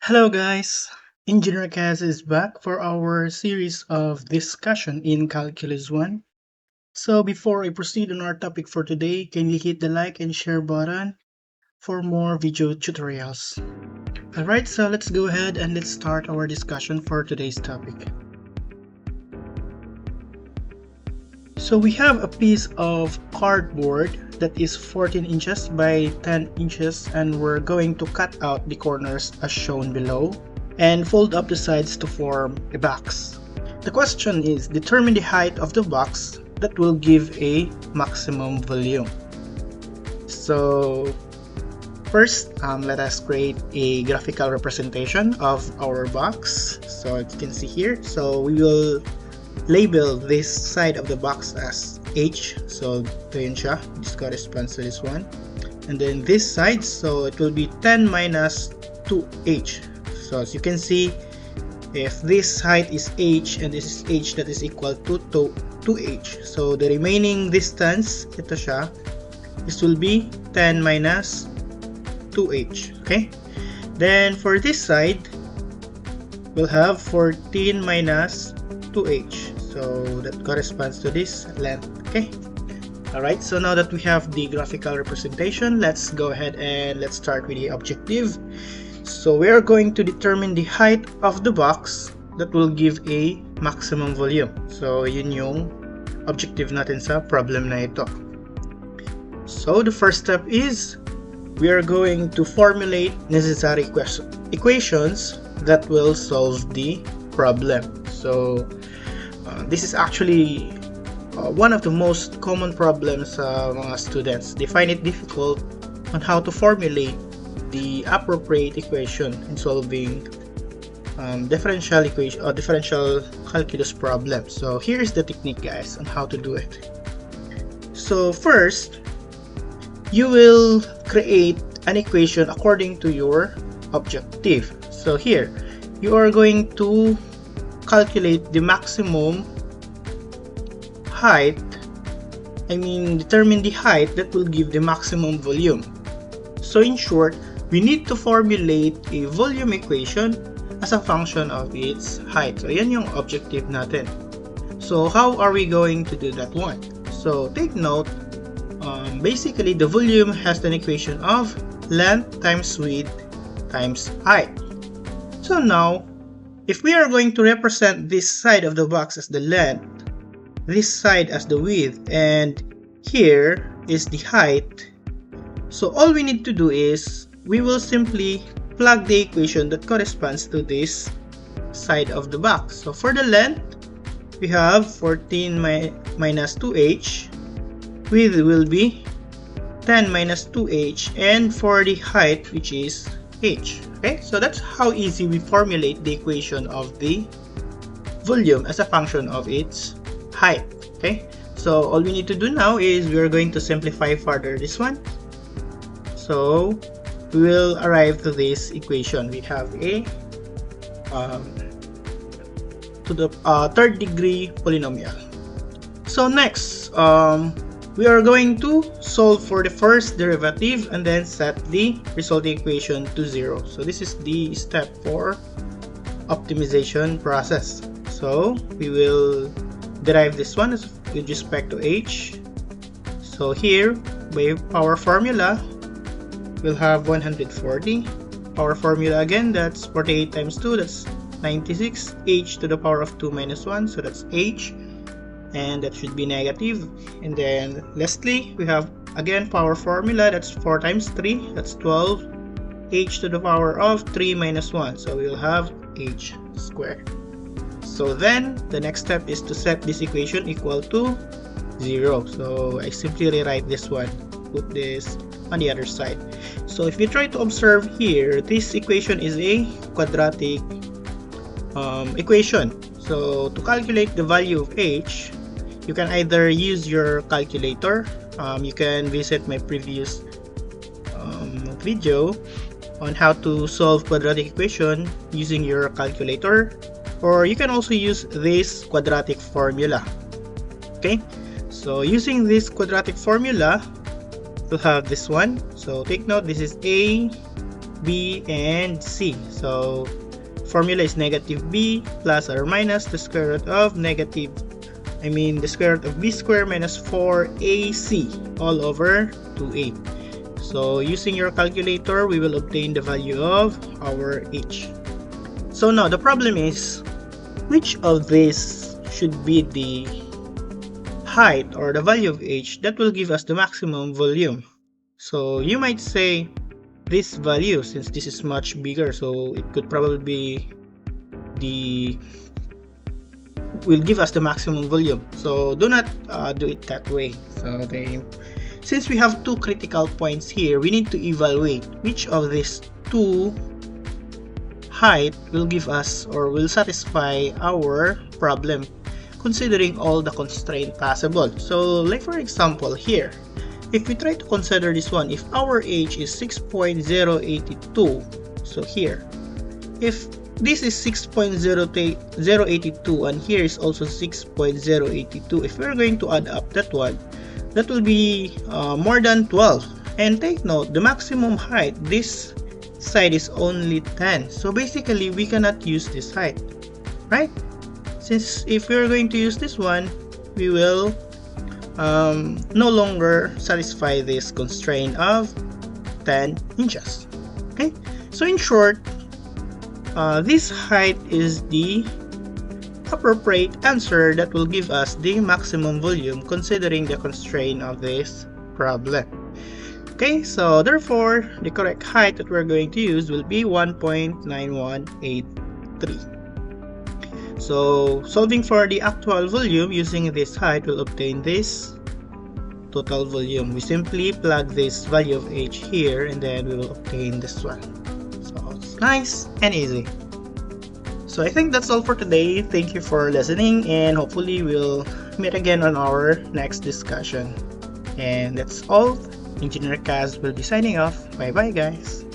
Hello guys! Engineer Kaz is back for our series of discussion in Calculus 1. So before I proceed on our topic for today, can you hit the like and share button for more video tutorials? Alright, so let's go ahead and let's start our discussion for today's topic. So we have a piece of cardboard that is 14 inches by 10 inches and we're going to cut out the corners as shown below and fold up the sides to form a box. The question is, determine the height of the box that will give a maximum volume. So first, let us create a graphical representation of our box. So as you can see here, so we will label this side of the box as H, so ito yun siya, this corresponds to this one, and then this side, so it will be 10 minus 2H. So as you can see, if this height is H and this is H, that is equal to 2H. So the remaining distance, ito siya, this will be 10 minus 2H. Okay, then for this side, we'll have 14 minus 2H, so that corresponds to this length. Okay, alright, so now that we have the graphical representation, let's go ahead and let's start with the objective. So we are going to determine the height of the box that will give a maximum volume. So yun yung objective natin sa problem na ito. So the first step is we are going to formulate necessary equations that will solve the problem. So this is actually one of the most common problems sa mga students. They find it difficult on how to formulate the appropriate equation in solving differential equation or differential calculus problems. So here's the technique, guys, on how to do it. So first, you will create an equation according to your objective. So here, you are going to calculate the maximum height, determine the height that will give the maximum volume. So in short, we need to formulate a volume equation as a function of its height. So yan yung objective natin. So how are we going to do that one? So take note, basically the volume has an equation of length times width times height. So now, if we are going to represent this side of the box as the length, this side as the width, and here is the height, so all we need to do is we will simply plug the equation that corresponds to this side of the box. So for the length, we have 14 minus 2h, width will be 10 minus 2h, and for the height, which is h. Okay, so that's how easy we formulate the equation of the volume as a function of its height. Okay, so all we need to do now is we are going to simplify further this one. So we will arrive to this equation. We have a to the third degree polynomial. So next, we are going to solve for the first derivative and then set the resulting equation to 0. So this is the step for optimization process. So we will derive this one with respect to h. So here, by power formula, we'll have 140. Power formula again, that's 48 times 2, that's 96. H to the power of 2 minus 1, so that's h, and that should be negative. And then lastly, we have again power formula, that's 4 times 3, that's 12. H to the power of 3 minus 1, so we'll have h squared. So then the next step is to set this equation equal to 0. So I simply rewrite this one, put this on the other side. So if you try to observe here, this equation is a quadratic equation. So to calculate the value of h, you can either use your calculator. You can visit my previous video on how to solve quadratic equation using your calculator, or you can also use this quadratic formula. Okay, so using this quadratic formula, we'll have this one. So take note, this is a b, and c. So formula is negative b plus or minus the square root of the square root of b squared minus 4ac all over 2a. So using your calculator, we will obtain the value of our h. So now the problem is, which of these should be the height or the value of h that will give us the maximum volume? So you might say this value, since this is much bigger, so it could probably be will give us the maximum volume. So do not do it that way. So since we have two critical points here, we need to evaluate which of these two height will give us or will satisfy our problem, considering all the constraints possible. So like for example here, if we try to consider this one, if our h is 6.082, so here, if this is 6.082 and here is also 6.082, if we're going to add up that one, that will be more than 12. And take note, the maximum height, this side is only 10. So basically, we cannot use this height, right? Since if we're going to use this one, we will no longer satisfy this constraint of 10 inches. Okay, so in short, this height is the appropriate answer that will give us the maximum volume considering the constraint of this problem. Okay, so therefore the correct height that we're going to use will be 1.9183. So solving for the actual volume using this height will obtain this total volume. We simply plug this value of h here and then we will obtain this one. So it's nice and easy. So I think that's all for today. Thank you for listening and hopefully we'll meet again on our next discussion. And that's all. Engineer Kaz will be signing off. Bye bye guys.